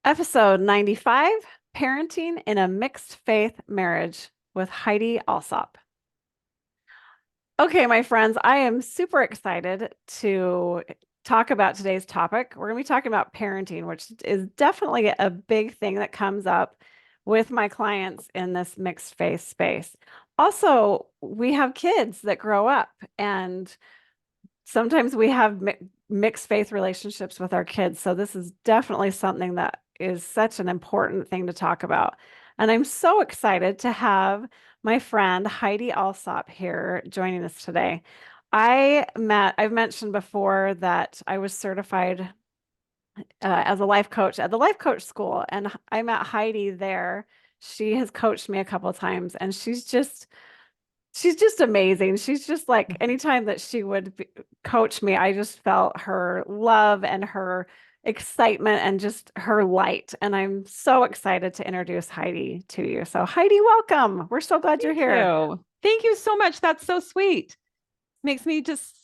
Episode 95, Parenting in a Mixed Faith Marriage with Heidi Allsop. Okay, my friends, I am super excited to talk about today's topic. We're going to be talking about parenting, which is definitely a big thing that comes up with my clients in this mixed faith space. Also, we have kids that grow up, and sometimes we have mixed faith relationships with our kids. So this is definitely something that is such an important thing to talk about. And I'm so excited to have my friend Heidi Allsop here joining us today. I've mentioned before that I was certified as a life coach at the life coach school, and I met Heidi there. She has coached me a couple of times, and she's just amazing. She's just like anytime that she would coach me, I just felt her love and her excitement and just her light. And I'm so excited to introduce Heidi to you. So, Heidi, welcome. We're so glad you're Thank here. you. Thank you so much. That's so sweet. Makes me just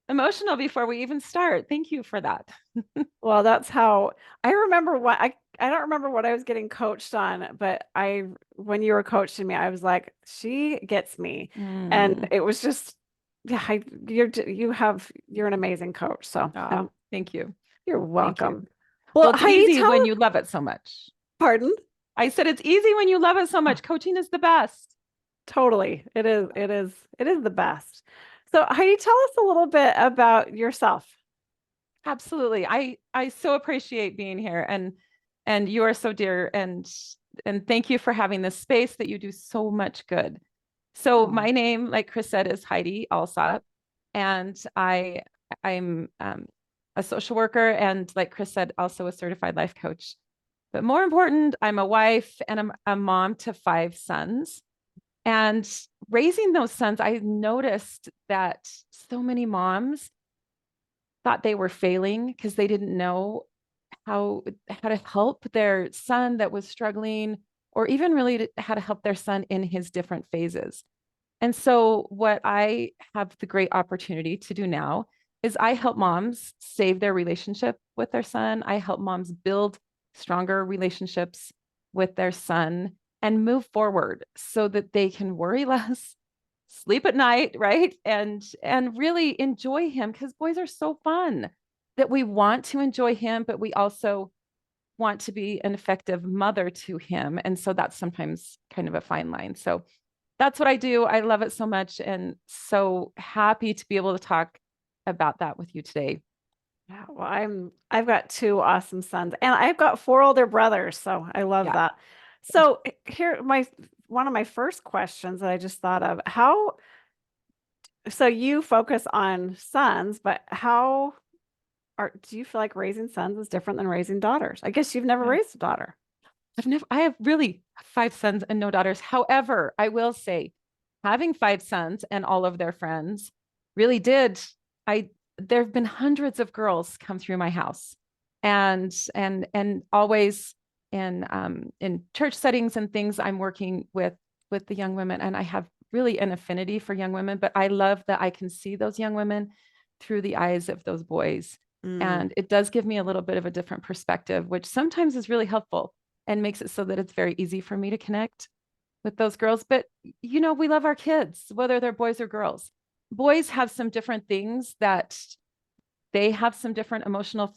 emotional before we even start. Thank you for that. Well, that's how I remember I don't remember what I was getting coached on, but when you were coaching me, I was like, she gets me. And Mm. it was just yeah, you're an amazing coach. So, Oh, thank you. you're Thank you. welcome. Well, Well, it's Heidi, easy tell when us, you love it so much. pardon? I said it's easy when you love it so Oh, much. Coaching is the best. totally. It is the best. So, Heidi, tell us a little bit about yourself. Absolutely. I so appreciate being here and you are so dear and thank you for having this space that you do so much good. So Oh, my name, like Chris said, is Heidi Allsop, and I'm a social worker and, like Chris said, also a certified life coach. But more important, I'm a wife and I'm a mom to five sons. And raising those sons, I noticed that so many moms thought they were failing because they didn't know how to help their son that was struggling, or even really how to help their son in his different phases. And so, what I have the great opportunity to do now is I help moms save their relationship with their son. I help moms build stronger relationships with their son and move forward so that they can worry less, sleep at night, right? And really enjoy him, because boys are so fun, that we want to enjoy him, but we also want to be an effective mother to him. And so that's sometimes kind of a fine line. So that's what I do. I love it so much and so happy to be able to talk about that with you today. yeah. Well, I've got two awesome sons, and I've got four older brothers, so I love Yeah. that. So here, my one of my first questions that I just thought of, so you focus on sons, but do you feel like raising sons is different than raising daughters? I guess you've never Yeah. raised a daughter. I have really five sons and no daughters. However, I will say having five sons and all of their friends really did. There have been hundreds of girls come through my house, and always in church settings and things, I'm working with the young women, and I have really an affinity for young women, but I love that I can see those young women through the eyes of those boys. Mm. And it does give me a little bit of a different perspective, which sometimes is really helpful and makes it so that it's very easy for me to connect with those girls. But, we love our kids, whether they're boys or girls. Boys have some different things that they have some different emotional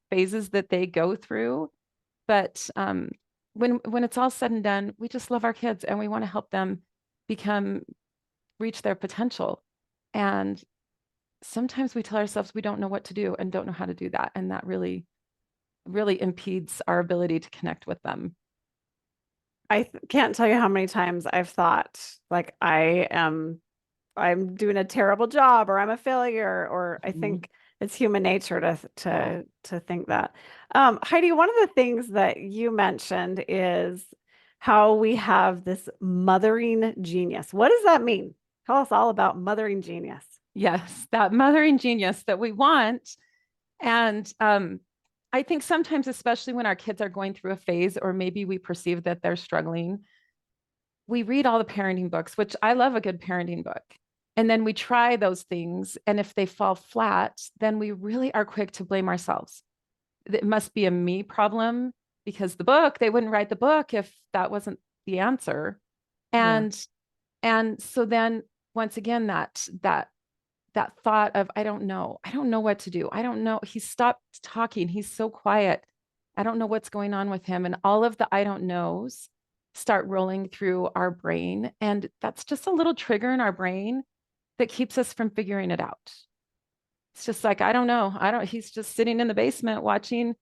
phases that they go through. But when it's all said and done, we just love our kids and we want to help them become reach their potential. And sometimes we tell ourselves we don't know what to do and don't know how to do that. And that really, really impedes our ability to connect with them. Can't tell you how many times I've thought like I'm doing a terrible job or I'm a failure or I Mhm. think it's human nature to Yeah. to to think that. Heidi, one of the things that you mentioned is how we have this mothering genius. What does that mean? Tell us all about mothering genius. Yes, that mothering genius that we want. And I think sometimes, especially when our kids are going through a phase, or maybe we perceive that they're struggling, we read all the parenting books, which I love a good parenting book. And then we try those things. And if they fall flat, then we really are quick to blame ourselves. It must be a me problem. because the book, they wouldn't write the book if that wasn't the answer. Yeah. And so then once again, that thought of, I don't know what to do. I don't know. He stopped talking. He's so quiet. I don't know what's going on with him. And all of the I don't knows start rolling through our brain. And that's just a little trigger in our brain that keeps us from figuring it out. It's just like, I don't know. He's just sitting in the basement watching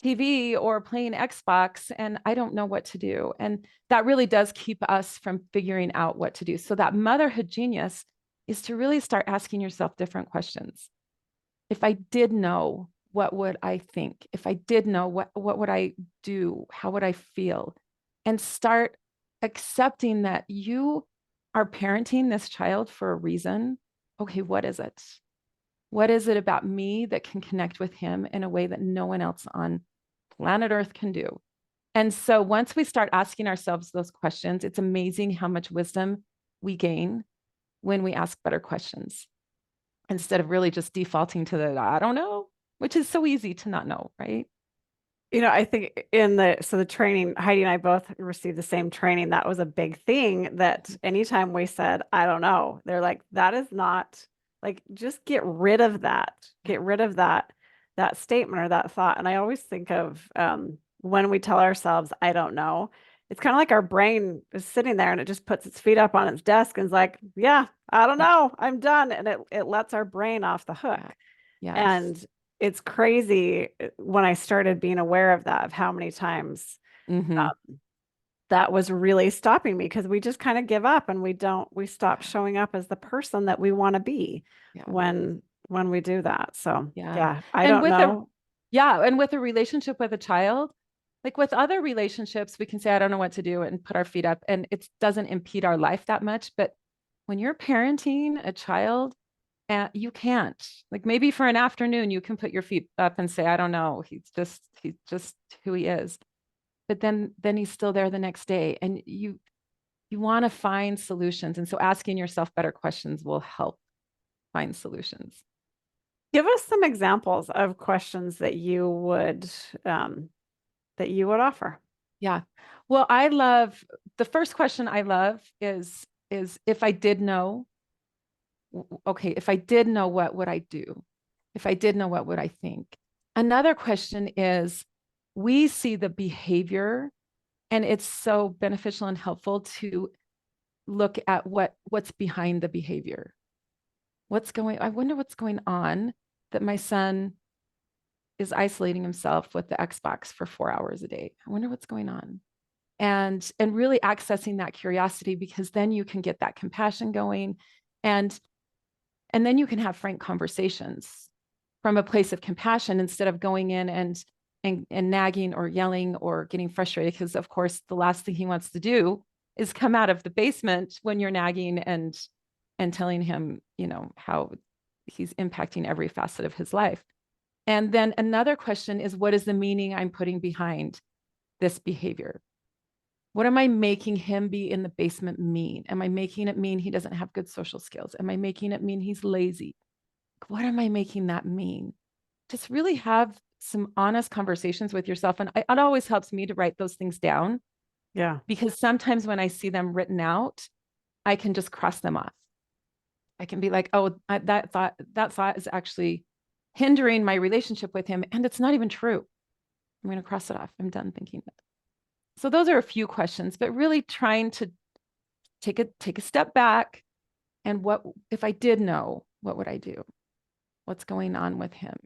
TV or playing Xbox, and I don't know what to do. And that really does keep us from figuring out what to do. So, that motherhood genius is to really start asking yourself different questions. If I did know, what would I think? If I did know, what would I do? How would I feel? And start accepting that you are parenting this child for a reason. Okay, what is it? What is it about me that can connect with him in a way that no one else on planet Earth can do? And so once we start asking ourselves those questions, it's amazing how much wisdom we gain when we ask better questions instead of really just defaulting to the I don't know, which is so easy to not know, right? I think so the training, Heidi and I both received the same training. That was a big thing that anytime we said, I don't know, they're like, that is not like, just get rid of that. Yeah. Get rid of that statement or that thought. And I always think of when we tell ourselves, I don't know, it's kind of like our brain is sitting there and it just puts its feet up on its desk and is like, yeah, I don't Yeah. know, I'm done. And it lets our brain off the Yeah. hook. Yes. And it's crazy when I started being aware of that, of how many times Mm-hmm. um, that was really stopping me because we just kind of give up and we stop Yeah. showing up as the person that we want to be Yeah. when we do that. So Yeah. yeah, I And don't with a know. Yeah, and with a relationship with a child, like with other relationships, we can say, I don't know what to do and put our feet up, and it doesn't impede our life that much. But when you're parenting a child, you can't. Like maybe for an afternoon, you can put your feet up and say, I don't know. He's just who he is. But then he's still there the next day. And you want to find solutions. And so asking yourself better questions will help find solutions. Give us some examples of questions um, that you would offer. Yeah. Well, I love the first question I love is if I did know, okay, if I did know, what would I do? If I did know, what would I think? Another question is we see the behavior, and it's so beneficial and helpful to look at what's behind the behavior. I wonder what's going on that my son is isolating himself with the Xbox for 4 hours a day. I wonder what's going on. And really accessing that curiosity, because then you can get that compassion going, and then you can have frank conversations from a place of compassion instead of going in and nagging or yelling or getting frustrated, because of course the last thing he wants to do is come out of the basement when you're nagging and telling him, how he's impacting every facet of his life. And then another question is, what is the meaning I'm putting behind this behavior? What am I making him be in the basement mean? Am I making it mean he doesn't have good social skills? Am I making it mean he's lazy? What am I making that mean? Just really have some honest conversations with yourself. And it always helps me to write those things down, Yeah. because sometimes when I see them written out, I can just cross them off. I can be like, oh, that thought is actually hindering my relationship with him. And it's not even true. I'm going to cross it off. I'm done thinking it. So those are a few questions, but really trying to take a step back. And what if I did know, what would I do? What's going on with him?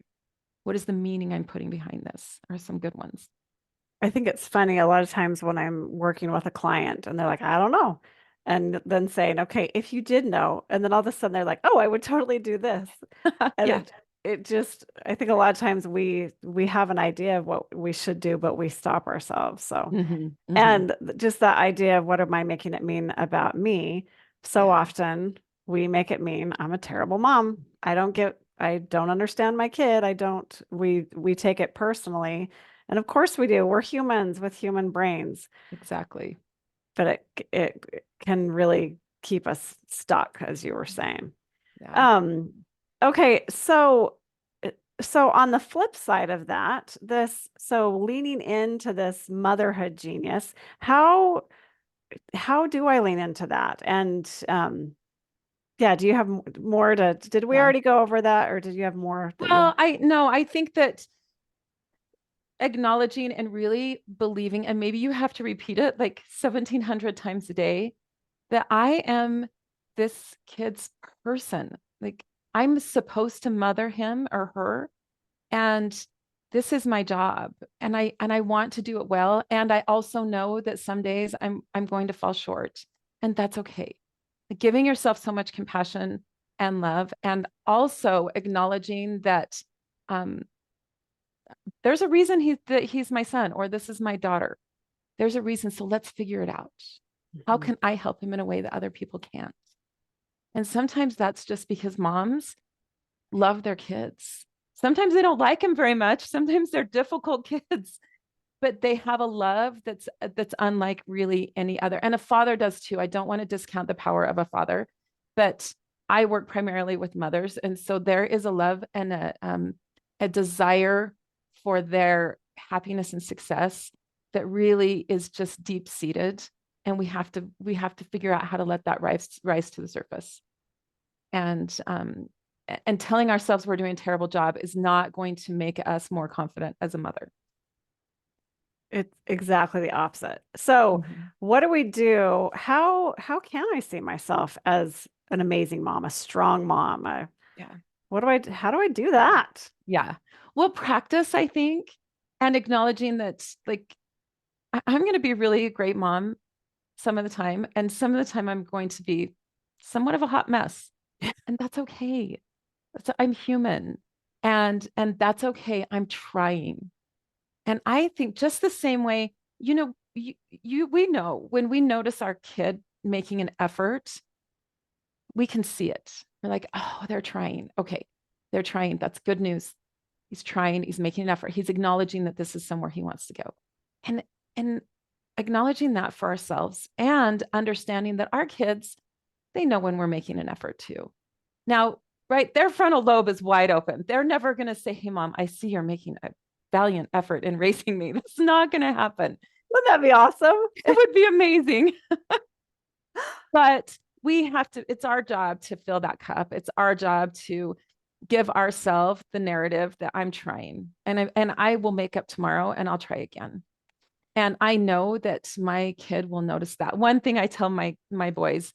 What is the meaning I'm putting behind this? Are some good ones. I think it's funny a lot of times when I'm working with a client and they're like, I don't know. And then saying, okay, if you did know, and then all of a sudden they're like, oh, I would totally do this. And Yeah. it just, I think a lot of times we have an idea of what we should do, but we stop ourselves. So, Mm-hmm. Mm-hmm. and just that idea of what am I making it mean about me? So Yeah. often we make it mean I'm a terrible mom. I don't understand my kid. We take it personally. And of course we do. We're humans with human brains, Exactly. but it can really keep us stuck, as you were saying. Yeah. Um, okay, so so on the flip side of that, so leaning into this motherhood genius, how do I lean into that? And yeah, do you have more did we Yeah. already go over that, or did you have more that you? Well, I no, I think that acknowledging and really believing, and maybe you have to repeat it like 1700 times a day, that I am this kid's person. Like I'm supposed to mother him or her, and this is my job, and I want to do it well, and I also know that some days I'm going to fall short, and that's okay. Giving yourself so much compassion and love, and also acknowledging that um, there's a reason that he's my son or this is my daughter. There's a reason, so let's figure it out. How Mhm. can I help him in a way that other people can't? And sometimes that's just because moms love their kids. Sometimes they don't like them very much. Sometimes they're difficult kids, but they have a love that's unlike really any other. And a father does too. I don't want to discount the power of a father, but I work primarily with mothers, and so there is a love and a desire for their happiness and success that really is just deep seated, and we have to figure out how to let that rise to the surface. And telling ourselves we're doing a terrible job is not going to make us more confident as a mother. It's exactly the opposite. So, Mhm. what do we do? How can I see myself as an amazing mom, a strong mom? Yeah. How do I do that? Yeah. Well, practice, I think, and acknowledging that, like, I'm going to be really a great mom some of the time, and some of the time I'm going to be somewhat of a hot mess, and that's okay. I'm human, and that's okay. I'm trying, and I think just the same way, we know when we notice our kid making an effort, we can see it. We're like, oh, they're trying. Okay, they're trying. That's good news. He's trying, he's making an effort, he's acknowledging that this is somewhere he wants to go. And acknowledging that for ourselves and understanding that our kids, they know when we're making an effort too. Now, right, their frontal lobe is wide open. They're never going to say, "Hey mom, I see you're making a valiant effort in raising me." That's not going to happen. Wouldn't that be awesome? It would be amazing. But we have to, it's our job to fill that cup. It's our job to give ourselves the narrative that I'm trying, and I will make up tomorrow and I'll try again. And I know that my kid will notice that. One thing I tell my boys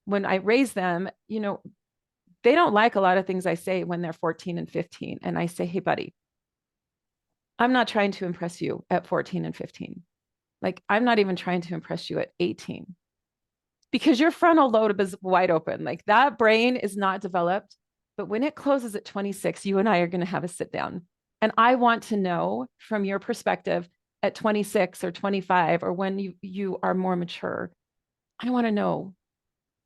when I raise them, they don't like a lot of things I say when they're 14 and 15. And I say, "Hey buddy, I'm not trying to impress you at 14 and 15. Like I'm not even trying to impress you at 18, because your frontal lobe is wide open. Like that brain is not developed. But when it closes at 26, you and I are going to have a sit down. And I want to know from your perspective at 26 or 25, or when you are more mature, I want to know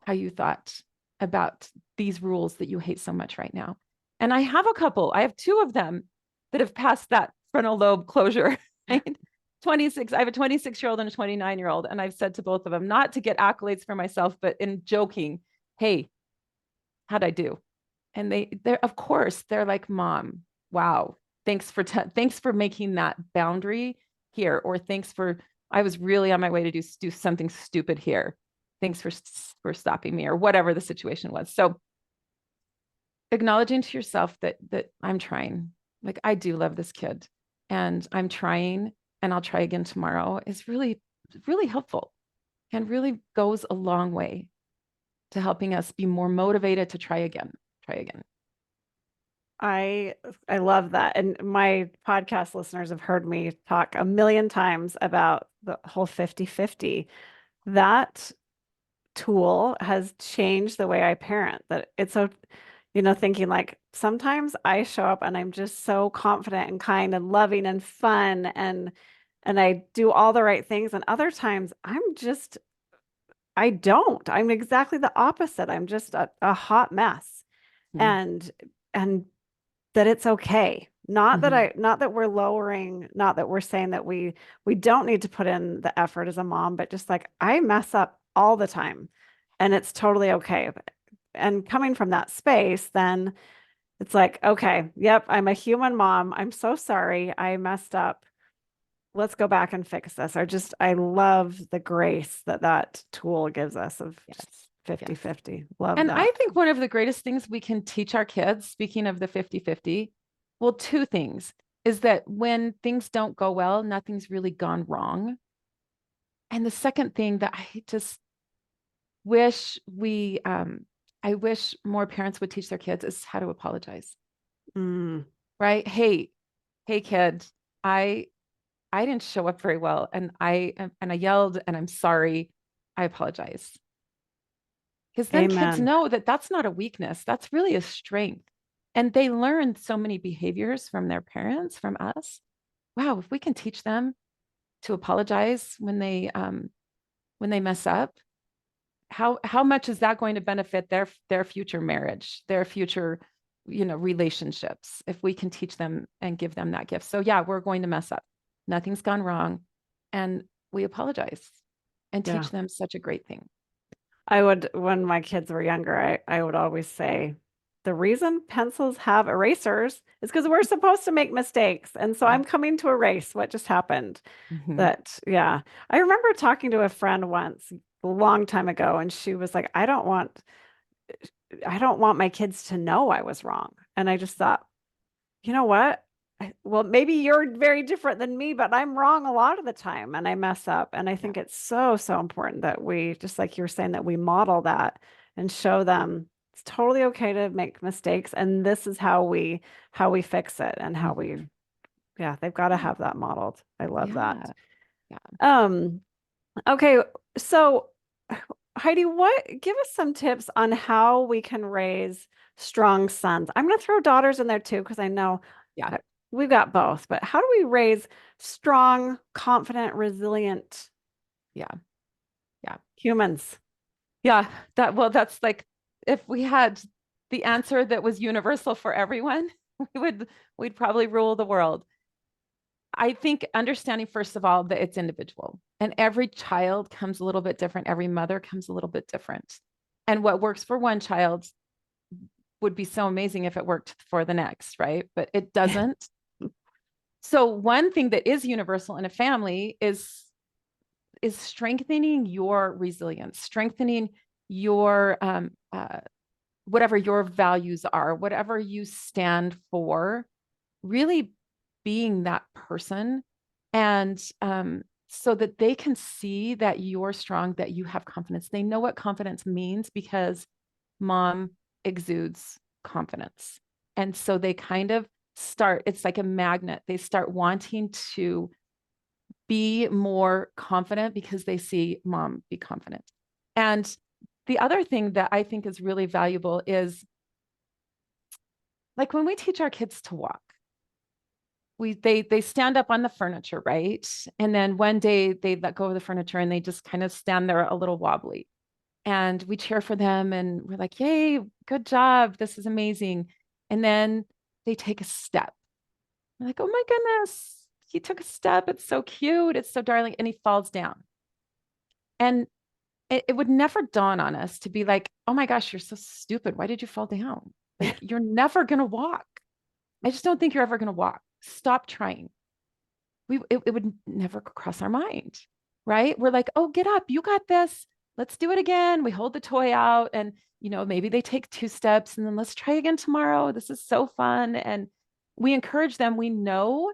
how you thought about these rules that you hate so much right now." And I have two of them that have passed that frontal lobe closure, right? 26, I have a 26-year-old and a 29-year-old. And I've said to both of them, not to get accolades for myself, but in joking, "Hey, how'd I do?" And they're, of course, they're like, "Mom, wow, thanks for making that boundary here," or "Thanks for, I was really on my way to do something stupid here. Thanks for stopping me," or whatever the situation was. So acknowledging to yourself that I'm trying, like I do love this kid, and I'm trying, and I'll try again tomorrow, is really, really helpful, and really goes a long way to helping us be more motivated to try again, try again. I I love that. And my podcast listeners have heard me talk a million times about the whole 50-50. That tool has changed the way I parent. That it's so, thinking like sometimes I show up and I'm just so confident and kind and loving and fun and I do all the right things. And other times I don't. I'm exactly the opposite. I'm just a hot mess. Mm-hmm. And and that it's okay. Mm-hmm. Not that we're lowering, not that we're saying that we don't need to put in the effort as a mom, but just like I mess up all the time and it's totally okay. And coming from that space, then It's like, okay, yep, I'm a human mom. I'm so sorry. I messed up. Let's go back and fix this. I love the grace that that tool gives us of just Yes. Yes. 50-50. Love And I that. think one of the greatest things we can teach our kids, speaking of the 50-50, well, two things is that when things don't go well, nothing's really gone wrong. And the second thing that I just wish I wish more parents would teach their kids is how to apologize, Mm, right? Hey, kid, I I didn't show up very well, and I yelled, and I'm sorry. I apologize. Because then kids amen. know that that's not a weakness, that's really a strength. And they learn so many behaviors from their parents, from us. Wow, if we can teach them to apologize when they mess up, how much is that going to benefit their future marriage, their future, relationships, if we can teach them and give them that gift. So yeah, we're going to mess up. Nothing's gone wrong. And we apologize and Yeah. teach them such a great thing. I would, when my kids were younger, I would always say, the reason pencils have erasers is because we're supposed to make mistakes. And so Yeah. I'm coming to erase what just happened. Mhm. That, yeah. I remember talking to a friend once a long time ago, and she was like, I don't want my kids to know I was wrong. And I just thought, you know what? Well, maybe you're very different than me, but I'm wrong a lot of the time and I mess up. And I Yeah. think it's so, so important that we, just like you were saying, that we model that and show them it's totally okay to make mistakes. And this is how we fix it and how we, Mhm. yeah, they've got to Yeah. have that modeled. I love that. Yeah. Yeah. Um, okay. So Heidi, give us some tips on how we can raise strong sons. I'm going to throw daughters in there too, because I know Yeah. uh, we've got both, but how do we raise strong, confident, resilient Yeah. Yeah. humans? Yeah. That's like if we had the answer that was universal for everyone, we would we'd probably rule the world. I think understanding, first of all, that it's individual and every child comes a little bit different. Every mother comes a little bit different. And what works for one child would be so amazing if it worked for the next, right? But it doesn't. So one thing that is universal in a family is strengthening your resilience, strengthening your whatever your values are, whatever you stand for, really being that person. And so that they can see that you're strong, that you have confidence. They know what confidence means because mom exudes confidence. And so they kind of start, it's like a magnet. They start wanting to be more confident because they see mom be confident. And the other thing that I think is really valuable is like when we teach our kids to walk, they stand up on the furniture, right? And then one day they let go of the furniture and they just kind of stand there a little wobbly. And we cheer for them and we're like, "Yay, good job. This is amazing." And then they take a step. We're like, "Oh my goodness, he took a step. It's so cute. It's so darling." And he falls down. And it would never dawn on us to be like, "Oh my gosh, you're so stupid. Why did you fall down? Like, you're never going to walk. I just don't think you're ever going to walk. Stop trying." It would never cross our mind, right? We're like, "Oh, get up. You got this. Let's do it again." We hold the toy out and, maybe they take two steps and then let's try again tomorrow. This is so fun. And we encourage them. We know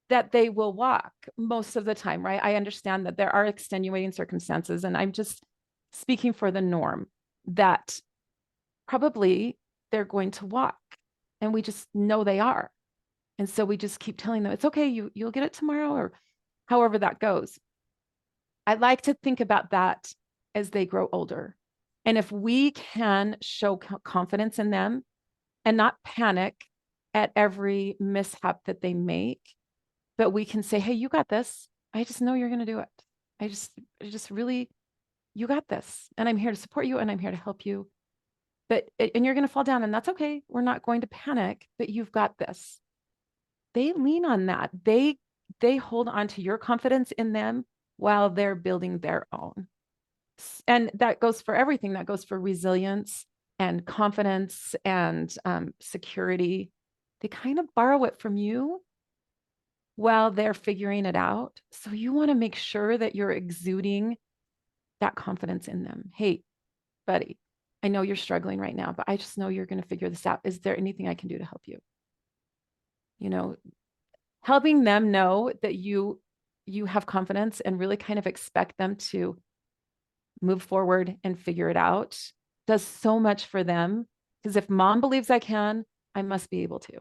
that they will walk most of the time, right? I understand that there are extenuating circumstances, and I'm just speaking for the norm that probably they're going to walk, and we just know they are. And so we just keep telling them, it's okay, you'll get it tomorrow, or however that goes. I like to think about that as they grow older. And if we can show confidence in them and not panic at every mishap that they make, but we can say, "Hey, you got this. I just know you're going to do it. I just really, you got this. And I'm here to support you and I'm here to help you. And you're going to fall down and that's okay. We're not going to panic, but you've got this." They lean on that. They hold on to your confidence in them while they're building their own. And that goes for everything. That goes for resilience and confidence and security. They kind of borrow it from you while they're figuring it out. So you want to make sure that you're exuding that confidence in them. Hey, buddy, I know you're struggling right now, but I just know you're going to figure this out. Is there anything I can do to help you? You know, helping them know that you have confidence and really kind of expect them to move forward and figure it out does so much for them. Because if mom believes I can, I must be able to.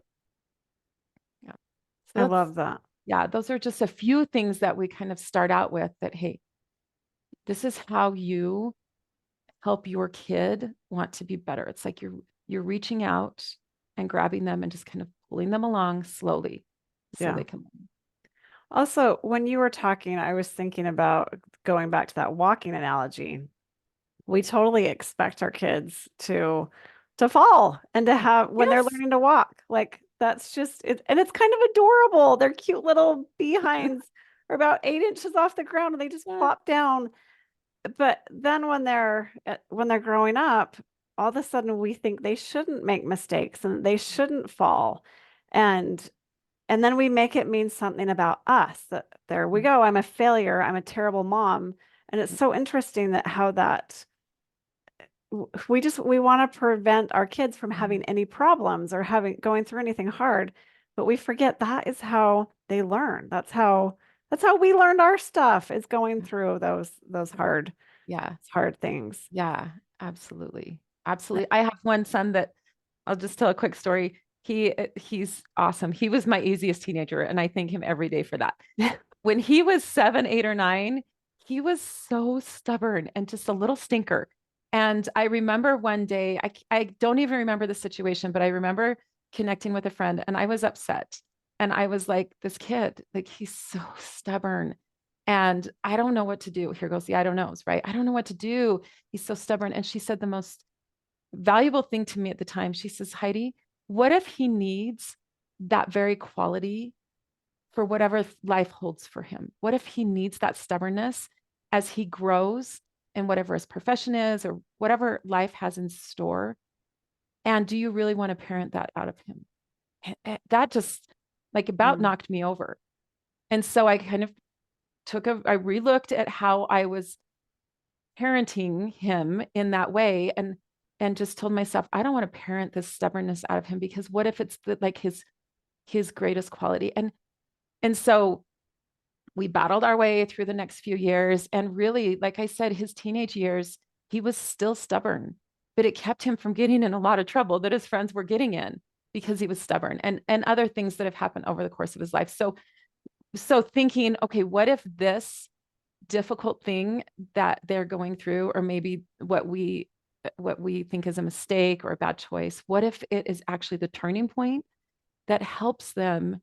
Yeah. So I that's, love that. yeah, those are just a few things that we kind of start out with that, hey, this is how you help your kid want to be better. It's like you're reaching out and grabbing them and just kind of pulling them along slowly so Yeah. they can learn. Also, when you were talking, I was thinking about going back to that walking analogy. We totally expect our kids to fall and to have when they're Yes. learning to walk. Like that's just it, and it's kind of adorable. Their cute little behinds are about 8 inches off the ground and they just Yeah. plop down. But then when they're growing up, all of a sudden we think they shouldn't make mistakes and they shouldn't fall. And and then we make it mean something about us that there we go, I'm a failure, I'm a terrible mom. And it's so interesting that how that we want to prevent our kids from having any problems or having going through anything hard, but we forget that is how they learn. That's how we learned our stuff is going through those Yeah. hard things. Yeah, absolutely. Absolutely. I have one son that I'll just tell a quick story. He's awesome. He was my easiest teenager, and I thank him every day for that. When he was 7, 8, or 9, he was so stubborn and just a little stinker. And I remember one day, I don't even remember the situation, but I remember connecting with a friend and I was upset. And I was like, this kid, like he's so stubborn. And I don't know what to do. Here goes the I don't knows, right? I don't know what to do. He's so stubborn. And she said the most valuable thing to me at the time. She says, Heidi, what if he needs that very quality for whatever life holds for him? What if he needs that stubbornness as he grows in whatever his profession is or whatever life has in store? And do you really want to parent that out of him? That just like about Mm, knocked me over. And so I kind of I relooked at how I was parenting him in that way and just told myself, I don't want to parent this stubbornness out of him because what if it's like his greatest quality? And so we battled our way through the next few years. And really, like I said, his teenage years, he was still stubborn, but it kept him from getting in a lot of trouble that his friends were getting in because he was stubborn and other things that have happened over the course of his life. So thinking, okay, what if this difficult thing that they're going through, or maybe what we think is a mistake or a bad choice, what if it is actually the turning point that helps them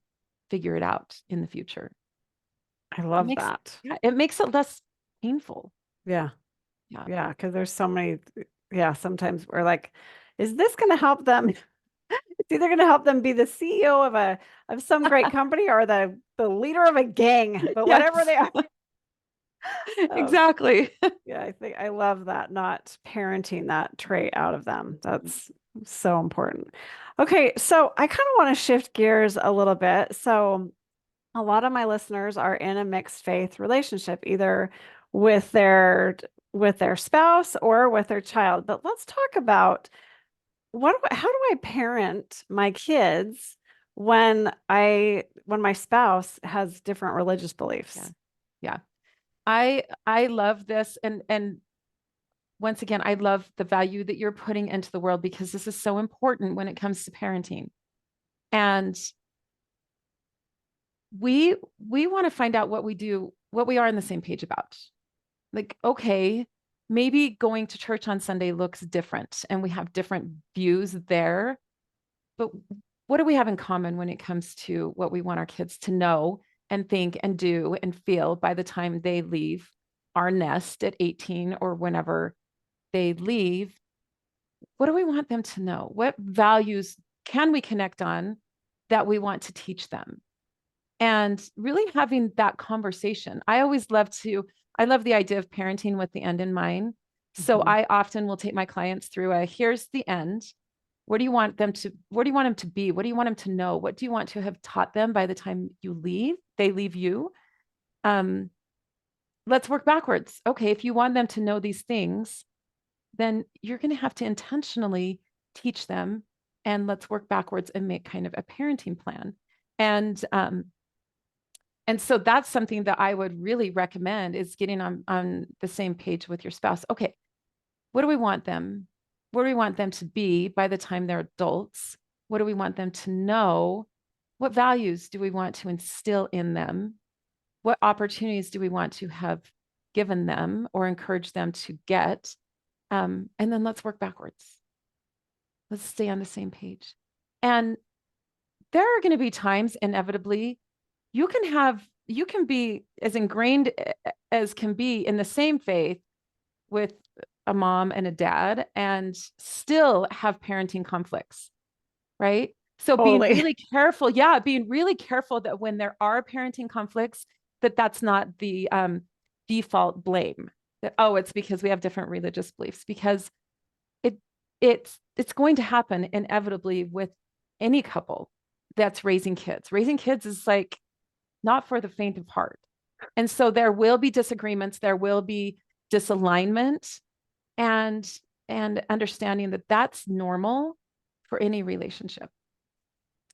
figure it out in the future? I It love makes that. Yeah, it makes it less painful. Yeah. Yeah. Yeah, because there's so many, yeah, sometimes we're like, is this going to help them? It's either going to help them be the CEO of some great company or the leader of a gang, but whatever Yes. they are. Um, Exactly. yeah, I think I love that, not parenting that trait out of them. That's so important. Okay, so I kind of want to shift gears a little bit. So a lot of my listeners are in a mixed faith relationship, either with their spouse or with their child. But let's talk about how do I parent my kids when my spouse has different religious Yeah. beliefs? Yeah. I love this and once again, I love the value that you're putting into the world because this is so important when it comes to parenting. And we want to find out what we are on the same page about. Like, okay, maybe going to church on Sunday looks different and we have different views there, but what do we have in common when it comes to what we want our kids to know and think and do and feel by the time they leave our nest at 18 or whenever they leave? What do we want them to know? What values can we connect on that we want to teach them? And really having that conversation. I love the idea of parenting with the end in mind. So Mhm. I often will take my clients through here's the end. What do you want them to, what do you want them to be? What do you want them to know? What do you want to have taught them by the time they leave you? Um, let's work backwards. Okay, if you want them to know these things, then you're going to have to intentionally teach them, and let's work backwards and make kind of a parenting plan. And and so that's something that I would really recommend is getting on the same page with your spouse. Okay, what do we want them? What do we want them to be by the time they're adults? What do we want them to know? What values do we want to instill in them? What opportunities do we want to have given them or encourage them to get? And then let's work backwards. Let's stay on the same page. And there are going to be times, inevitably, you can be as ingrained as can be in the same faith with a mom and a dad and still have parenting conflicts, right? So being Totally. really careful, yeah, being really careful that when there are parenting conflicts, that that's not the default blame. That, oh, it's because we have different religious beliefs, because it it's going to happen inevitably with any couple that's raising kids. Raising kids is like not for the faint of heart. And so there will be disagreements, there will be disalignment, and understanding that that's normal for any relationship.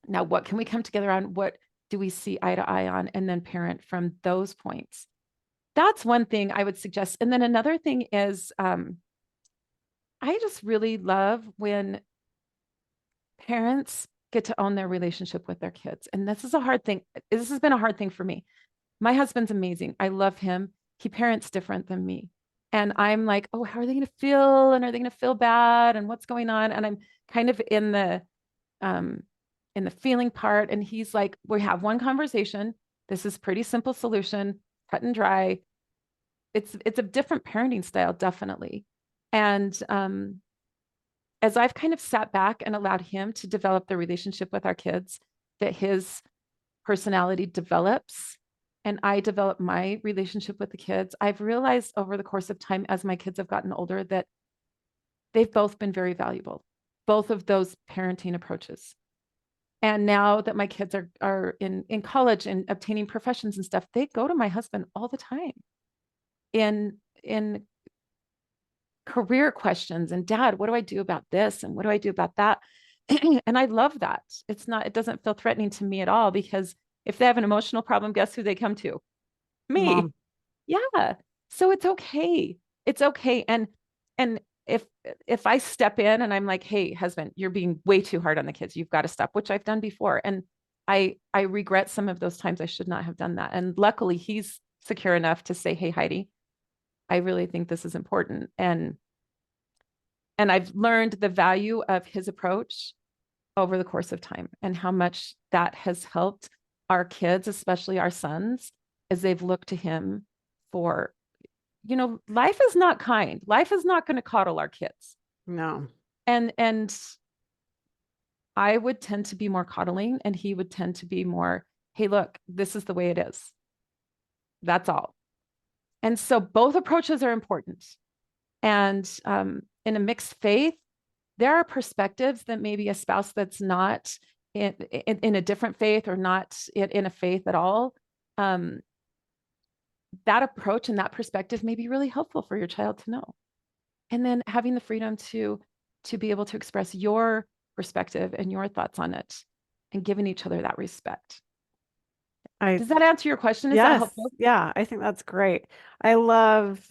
Now, what can we come together on? What do we see eye to eye on? And then parent from those points. That's one thing I would suggest. And then another thing is, I just really love when parents get to own their relationship with their kids. And this is a hard thing. This has been a hard thing for me. My husband's amazing. I love him. He parents different than me. And I'm like, oh, how are they going to feel? And are they going to feel bad? And what's going on? And I'm kind of um, in the feeling part. And he's like, we have one conversation. This is pretty simple solution, cut and dry. It's a different parenting style, definitely. And as I've kind of sat back and allowed him to develop the relationship with our kids, that his personality develops and I develop my relationship with the kids, I've realized over the course of time as my kids have gotten older that they've both been very valuable, both of those parenting approaches. And now that my kids are in college and obtaining professions and stuff, they go to my husband all the time in career questions and dad, what do I do about this? And what do I do about that? And I love that. It doesn't feel threatening to me at all, because if they have an emotional problem, guess who they come to? Me. Mom. Yeah. So it's okay. It's okay. And if if I step in and I'm like, hey, husband, you're being way too hard on the kids. You've got to stop, which I've done before. And I regret some of those times I should not have done that. And luckily he's secure enough to say, hey, Heidi, I really think this is important. And I've learned the value of his approach over the course of time and how much that has helped our kids, especially our sons, as they've looked to him for, life is not kind. Life is not going to coddle our kids. No. And I would tend to be more coddling and he would tend to be more, hey, look, this is the way it is. That's all. And so both approaches are important. And in a mixed faith, there are perspectives that maybe a spouse that's not in a different faith or not in a faith at all, um, that approach and that perspective may be really helpful for your child to know. And then having the freedom to be able to express your perspective and your thoughts on it and giving each other that respect. I Does that answer your question? Is that Yes, helpful? yeah, I think that's great. I love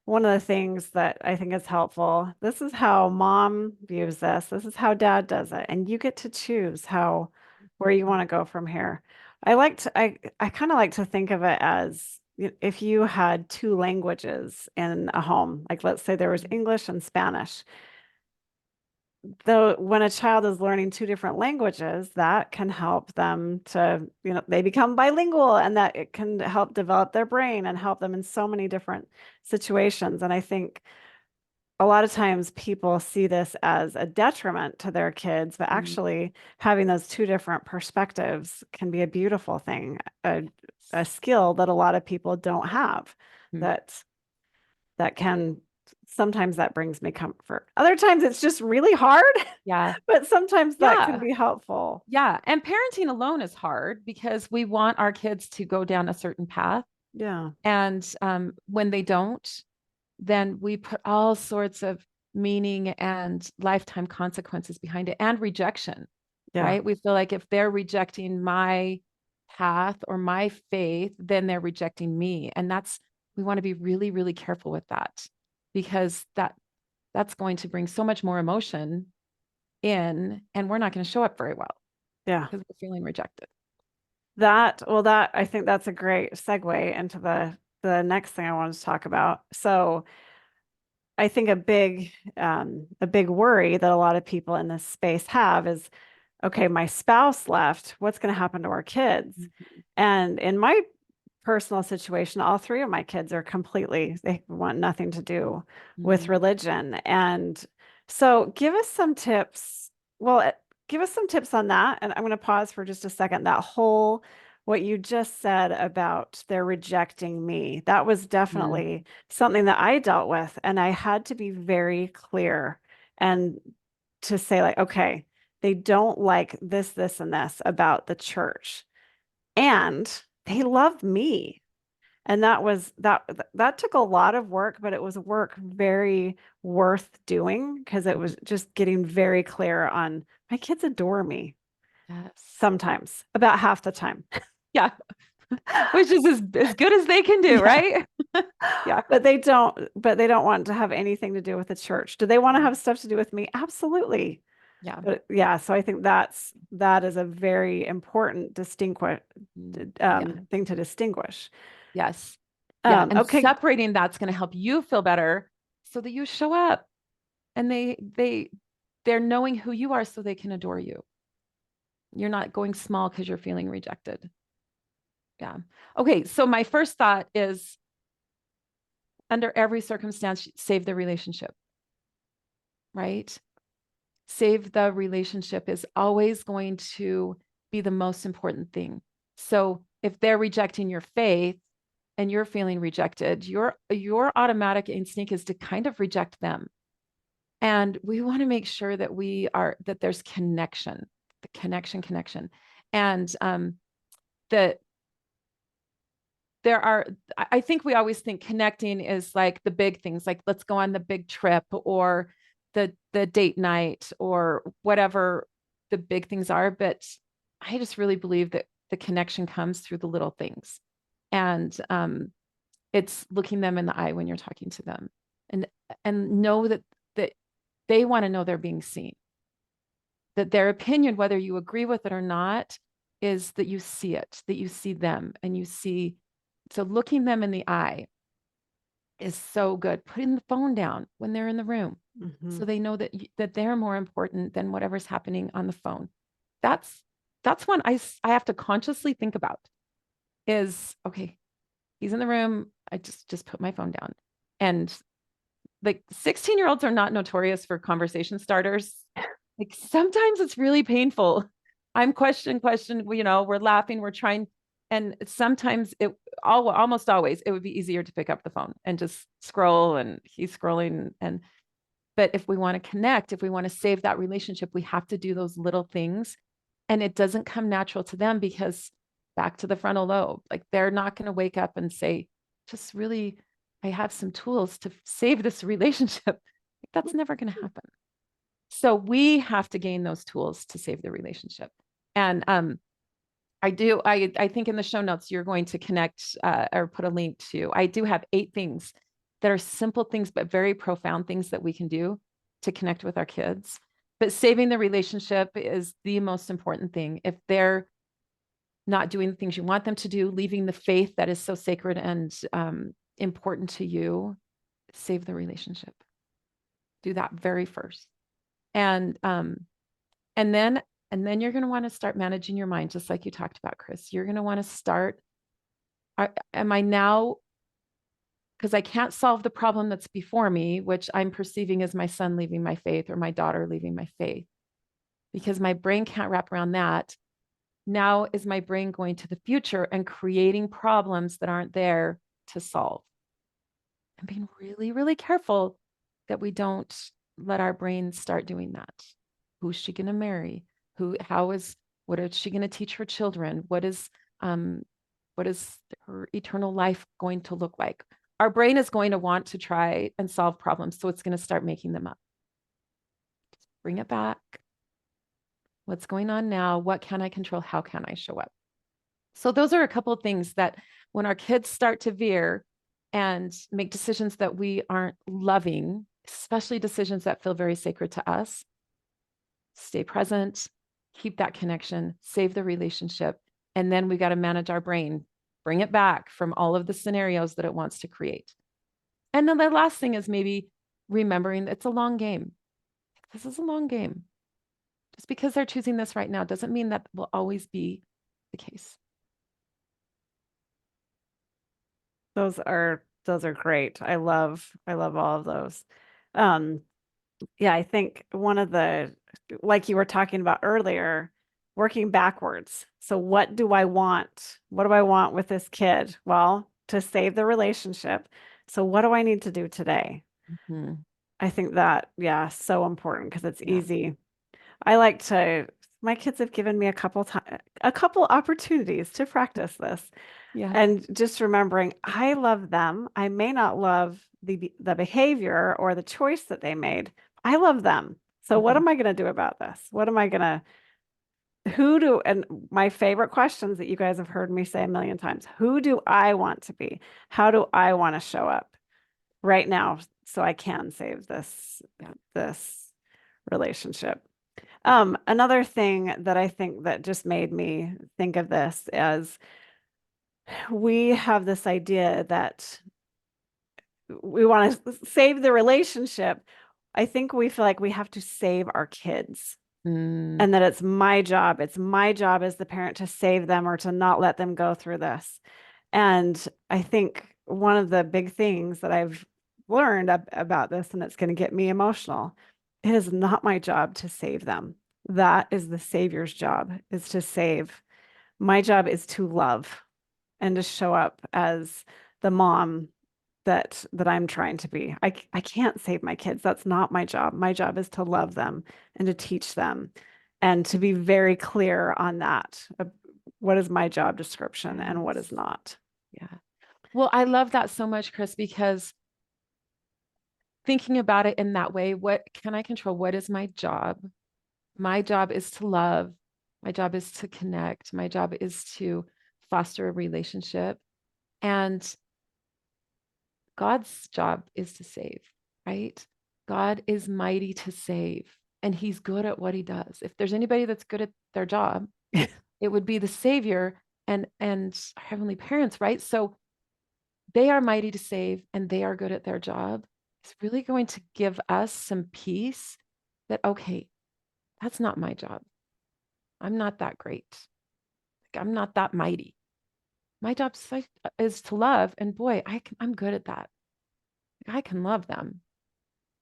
one of the things that I think is helpful. This is how mom views this. This is how dad does it. And you get to choose how where you want to go from here. I kind of like to think of it as if you had two languages in a home, like let's say there was English and Spanish. Though when a child is learning two different languages, that can help them to, they become bilingual and that it can help develop their brain and help them in so many different situations. And I think a lot of times people see this as a detriment to their kids, but Mm-hmm. actually having those two different perspectives can be a beautiful thing, a skill that a lot of people don't have that that can sometimes that brings me comfort. Other times it's just really hard, Yeah. but sometimes that can Yeah. be helpful. Yeah. And parenting alone is hard because we want our kids to go down a certain path. Yeah. And when they don't, then we put all sorts of meaning and lifetime consequences behind it and rejection, Yeah. right? We feel like if they're rejecting my path or my faith, then they're rejecting me. And we want to be really, really careful with that because that's going to bring so much more emotion in, and we're not going to show up very well Yeah. because we're feeling rejected. That I think that's a great segue into the next thing I wanted to talk about. So I think a big worry that a lot of people in this space have is, okay, my spouse left, what's going to happen to our kids? Mhm. And in my personal situation, all three of my kids are they want nothing to do with Mhm. religion. And so give us some tips. Well, give us some tips on that. And I'm going to pause for just a second. What you just said about they're rejecting me, that was Yeah. definitely something that I dealt with. And I had to be very clear and to say, like, okay, they don't like this, and this about the church. And they love me. And that took a lot of work, but it was work very worth doing because it Mhm. was just getting very clear on my kids adore me Yes. sometimes, about half the time. Yeah. Which is as good as they can do, Yeah. right? Yeah. But they don't want to have anything to do with the church. Do they want to have stuff to do with me? Absolutely. Yeah. But yeah, so I think that is a very important Mhm. Yeah. thing to distinguish. Yes. Yeah. And Okay. separating that's going to help you feel better so that you show up and they're knowing who you are so they can adore you. You're not going small because you're feeling rejected. Yeah. Okay. So my first thought is under every circumstance, save the relationship, right? Save the relationship is always going to be the most important thing. So if they're rejecting your faith and you're feeling rejected, your automatic instinct is to kind of reject them. And we want to make sure that there's connection, the connection. And that there are, I think we always think connecting is like the big things, like let's go on the big trip or the date night or whatever the big things are. But I just really believe that the connection comes through the little things. And it's looking them in the eye when you're talking to them and know that they want to know they're being seen, that their opinion, whether you agree with it or not, is that you see it, that you see them and you see. So looking them in the eye is so good. Putting the phone down when they're in the room so Mhm. they know that they're more important than whatever's happening on the phone. That's that's one I have to consciously think about is okay, he's in the room, I just put my phone down. And like 16-year-olds are not notorious for conversation starters. Like sometimes it's really painful. I'm question, we're laughing, we're trying. And sometimes almost always, it would be easier to pick up the phone and just scroll and he's scrolling. But if we want to connect, if we want to save that relationship, we have to do those little things. And it doesn't come natural to them because back to the frontal lobe, like they're not going to wake up and say, just really, I have some tools to save this relationship. Like, that's never going to happen. So we have to gain those tools to save the relationship. And I think in the show notes, you're going to connect or put a link to, I do have 8 things that are simple things, but very profound things that we can do to connect with our kids. But saving the relationship is the most important thing. If they're not doing the things you want them to do, leaving the faith that is so sacred and important to you, save the relationship. Do that very first. And and then and then you're going to want to start managing your mind, just like you talked about, Chris. You're going to want to start, am I now, because I can't solve the problem that's before me, which I'm perceiving as my son leaving my faith or my daughter leaving my faith, because my brain can't wrap around that. Now is my brain going to the future and creating problems that aren't there to solve? and being really, really careful that we don't let our brains start doing that. Who's she going to marry? What is she going to teach her children? Um, what is her eternal life going to look like? Our brain is going to want to try and solve problems. So it's going to start making them up. Bring it back. What's going on now? What can I control? How can I show up? So those are a couple of things that when our kids start to veer and make decisions that we aren't loving, especially decisions that feel very sacred to us, stay present, keep that connection, save the relationship. And then we got to manage our brain, bring it back from all of the scenarios that it wants to create. And then the last thing is maybe remembering that it's a long game. This is a long game. Just because they're choosing this right now doesn't mean that will always be the case. Those are great. I love all of those. Um, yeah, I think one of the, like you were talking about earlier, working backwards. So what do I want? What do I want with this kid? Well, to save the relationship. So what do I need to do today? Mhm. I think that, yeah, so important because it's Yeah. easy. I like to, my kids have given me a couple opportunities to practice this. Yeah. And just remembering, I love them. I may not love the behavior or the choice that they made. I love them. So what Mhm. am I going to do about this? What am I going to who do and my favorite questions that you guys have heard me say a million times. Who do I want to be? How do I want to show up right now so I can save Yeah. this relationship? Another thing that I think that just made me think of this is we have this idea that we want to save the relationship. I think we feel like we have to save our kids Mm, and that it's my job. It's my job as the parent to save them or to not let them go through this. And I think one of the big things that I've learned about this, and it's going to get me emotional, it is not my job to save them. That is the Savior's job, is to save. My job is to love and to show up as the mom that I'm trying to be. I can't save my kids. That's not my job. My job is to love them and to teach them and to be very clear on that. What is my job description and what is yes. not? Yeah. Well, I love that so much, Chris, because thinking about it in that way, what can I control? What is my job? My job is to love. My job is to connect. My job is to foster a relationship. And God's job is to save, right? God is mighty to save, and he's good at what he does. If there's anybody that's good at their job, it would be the Savior and our heavenly parents, right? So they are mighty to save and they are good at their job. It's really going to give us some peace that, okay, that's not my job. I'm not that great. Like, I'm not that mighty. My job is to love. And boy, I'm good at that. Like, I can love them.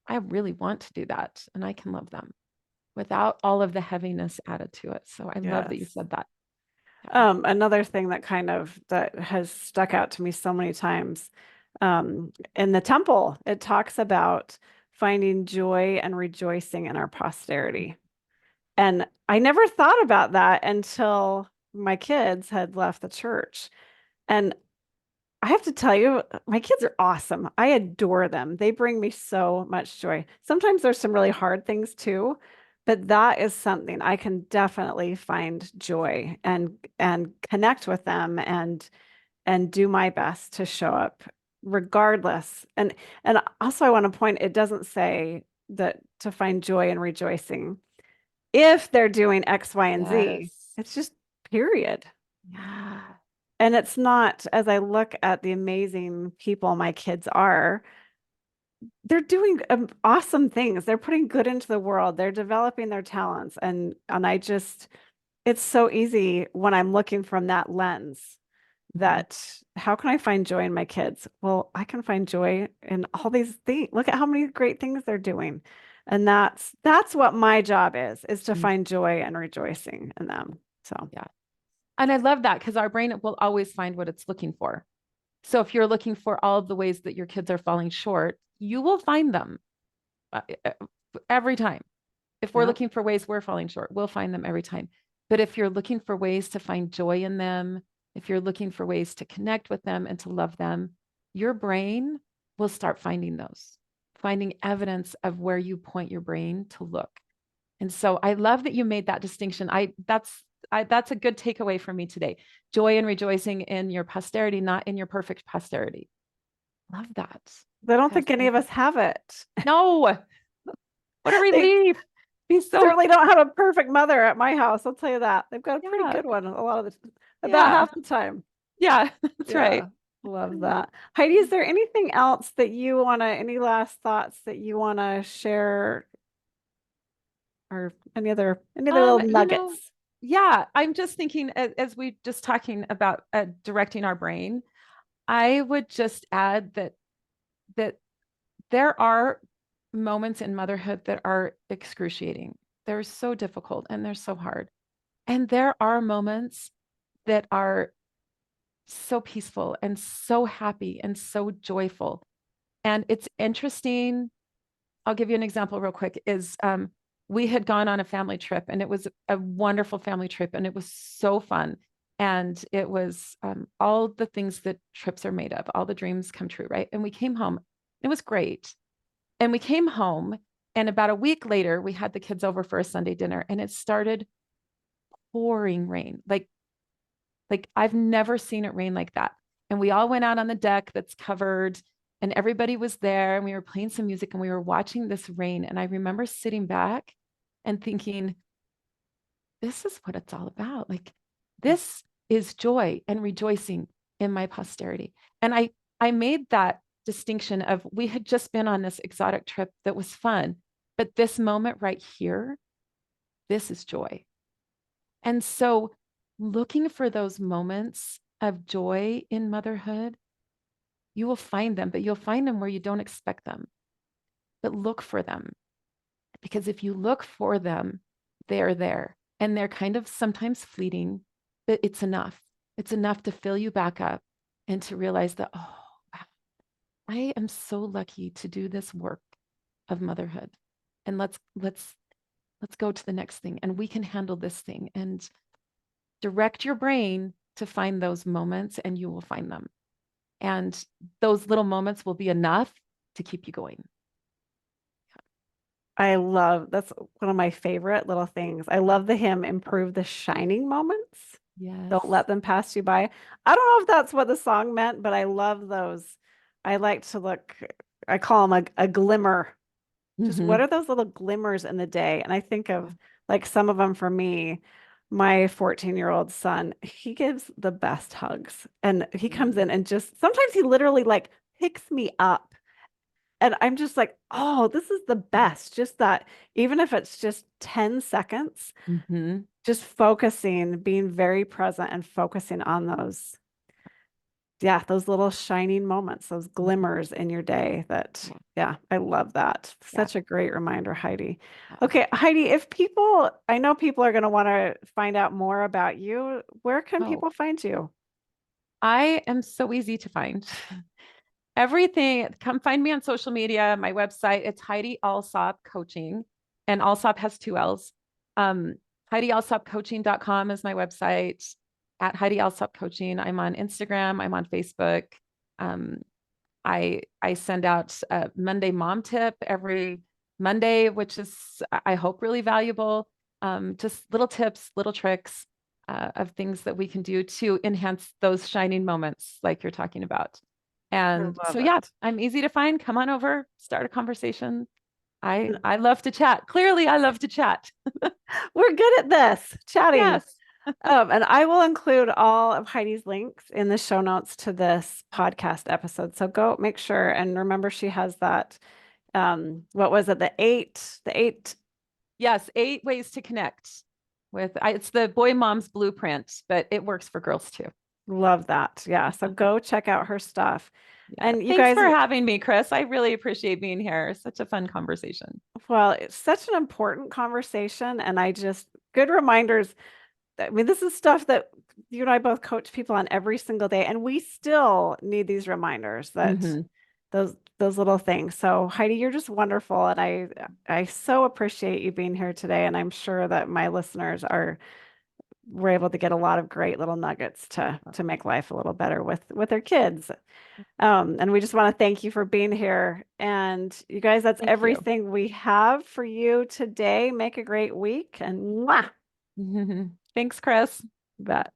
I really want to do that. And I can love them without all of the heaviness added to it. So I love that you Yes. said that. Yeah. Another thing that kind of that has stuck out to me so many times, in the temple, it talks about finding joy and rejoicing in our posterity. And I never thought about that until my kids had left the church. And I have to tell you, my kids are awesome. I adore them. They bring me so much joy. Sometimes there's some really hard things too, but that is something I can definitely find joy and connect with them and do my best to show up regardless. And also I want to point, it doesn't say that to find joy and rejoicing if they're doing X, Y, and Z. Yes. It's just period. Yeah. And it's not, as I look at the amazing people my kids are, they're doing awesome things. They're putting good into the world. They're developing their talents. And I just, it's so easy when I'm looking from that lens Mhm. that how can I find joy in my kids? Well, I can find joy in all these things. Look at how many great things they're doing. And that's what my job is to Mm, find joy and rejoicing in them. So yeah. And I love that because our brain will always find what it's looking for. So if you're looking for all of the ways that your kids are falling short, you will find them uh, uh, every time. If we're Yeah. looking for ways we're falling short, we'll find them every time. But if you're looking for ways to find joy in them, if you're looking for ways to connect with them and to love them, your brain will start finding those, finding evidence of where you point your brain to look. And so I love that you made that distinction. That's a good takeaway for me today. Joy and rejoicing in your posterity, not in your perfect posterity. Love that. I don't Pass think any that of us have it. No, what a They relief. Be so, certainly don't have a perfect mother at my house. I'll tell you that. They've got a pretty yeah, good one a lot of about yeah, half the time. yeah, that's right. Yeah. Love that. Heidi, is there anything else that you want to, any last thoughts that you want to share or any other little You know, nuggets? yeah, I'm just thinking as we just talking about directing our brain, I would just add that there are moments in motherhood that are excruciating. They're so difficult and they're so hard. And there are moments that are so peaceful and so happy and so joyful. And it's interesting. I'll give you an example real quick is we had gone on a family trip and it was a wonderful family trip and it was so fun. And it was all the things that trips are made of, all the dreams come true, right? And we came home. It was great. And we came home and about a week later, we had the kids over for a Sunday dinner and it started pouring rain. Like I've never seen it rain like that. And we all went out on the deck that's covered and everybody was there and we were playing some music and we were watching this rain. And I remember sitting back and thinking, this is what it's all about. Like this is joy and rejoicing in my posterity. And I made that distinction of we had just been on this exotic trip that was fun, but this moment right here, this is joy. And so looking for those moments of joy in motherhood, you will find them, but you'll find them where you don't expect them. But look for them because if you look for them, they're there and they're kind of sometimes fleeting, but it's enough. It's enough to fill you back up and to realize that, oh, wow, I am so lucky to do this work of motherhood. And let's go to the next thing and we can handle this thing and direct your brain to find those moments and you will find them. And those little moments will be enough to keep you going. I love that's one of my favorite little things. I love the hymn Improve the Shining Moments. Yes. Don't let them pass you by. I don't know if that's what the song meant, but I love those. I like to look, I call them a glimmer. Just what Mm-hmm. are those little glimmers in the day? And I think of like some of them for me. My 14-year-old son, he gives the best hugs. And he comes in and just sometimes he literally like picks me up. And I'm just like, oh, this is the best. Just that, even if it's just 10 seconds, Mm-hmm. just focusing, being very present and focusing on those, yeah, those little shining moments, those glimmers in your day that, Yeah. yeah, I love that. Yeah. Such a great reminder, Heidi. Yeah. Okay, Heidi, if people, I know people are going to want to find out more about you, where can Oh, people find you? I am so easy to find. Everything, come find me on social media, my website, it's Heidi Allsop Coaching, and Allsop has two L's. Um, HeidiAllsopCoaching.com is my website. At Heidi Allsop Coaching, I'm on Instagram, I'm on Facebook. Um, I send out a Monday mom tip every Monday, which is I hope really valuable. Just little tips, little tricks of things that we can do to enhance those shining moments, like you're talking about. I And so, love yeah, it. I'm easy to find. Come on over, start a conversation. I And I love to chat. Clearly, I love to chat. we're good at this, chatting. Yes. And I will include all of Heidi's links in the show notes to this podcast episode. So go make sure and remember she has that. What was it? The eight. Yes, 8 ways to connect with it's the boy mom's blueprint, but it works for girls too. Love that. Yeah. So go check out her stuff. Yeah. And you Thanks guys, for having me, Chris. I really appreciate being here. Such a fun conversation. well, it's such an important conversation. And good reminders. I mean, this is stuff that you and I both coach people on every single day, and we still need these reminders that Hmm. those little things. So Heidi, you're just wonderful, and I so appreciate you being here today, and I'm sure that my listeners are were able to get a lot of great little nuggets to make life a little better with their kids. And we just want to thank you for being here. And you guys, that's Thank you. everything we have for you today. Make a great week and mwah, Thanks, Chris. bet.